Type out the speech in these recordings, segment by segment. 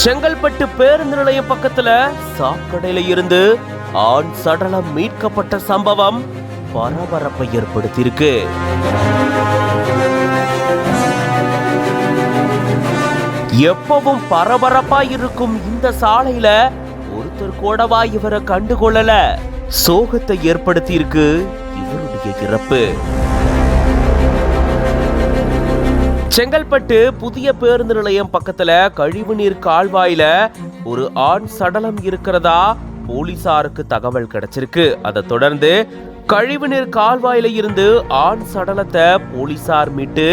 செங்கல்பட்டு பேருந்து நிலையம் பக்கத்துல சாக்கடையில இருந்து ஆண் சடலம் மீட்கப்பட்ட சம்பவம் பரபரப்பை ஏற்படுத்தியிருக்கு. எப்பவும் பரபரப்பா இருக்கும் இந்த சாலையில ஒருத்தர் கூடவா இவரை கண்டுகொள்ளல. சோகத்தை ஏற்படுத்தி இருக்கு இவருடைய இறப்பு. செங்கல்பட்டு புதிய பேருந்து நிலையம் பக்கத்துல கழிவுநீர் கால்வாயில ஒரு ஆண் சடலம் இருக்கிறதா போலீசாருக்கு தகவல் கிடைச்சிருக்கு. அதை தொடர்ந்து கழிவுநீர் கால்வாயில இருந்து ஆண் சடலத்தை போலீசார் மீட்டு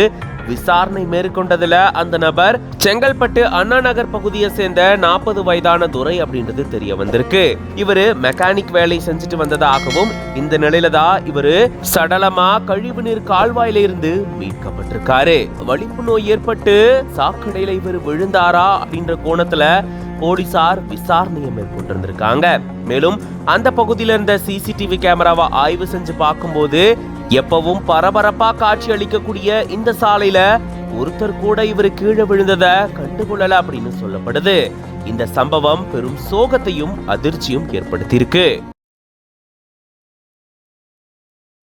விசாரணை மேற்கொண்டதுல அந்த நபர் செங்கல்பட்டு அண்ணா நகர் பகுதியை சேர்ந்த 40 வயதான துரை அப்படின்றது தெரிய வந்திருக்கு. இவரு மெக்கானிக் வேலை செஞ்சுட்டு வந்ததாகவும் இந்த நிலையில தான் இவரு சடலமா கழிவுநீர் கால்வாயில இருந்து மீட்கப்பட்டிருக்காரு. வலிப்பு நோய் ஏற்பட்டு சாக்கடையில இவர் விழுந்தாரா அப்படின்ற கோணத்துல போலீசார் விசாரணையை மேற்கொண்டிருந்திருக்காங்க. மேலும் அந்த பகுதியில இருந்த சிசிடிவி கேமராவை ஆய்வு செஞ்சு பார்க்கும்போது எப்பவும் பரபரப்பா காட்சி அளிக்கக்கூடிய இந்த சாலையில ஒருத்தர் கூட இவர் கீழே விழுந்ததை கண்டுகொள்ளல அப்படின்னு சொல்லப்படுது. இந்த சம்பவம் பெரும் சோகத்தையும் அதிர்ச்சியும் ஏற்படுத்தியிருக்கு.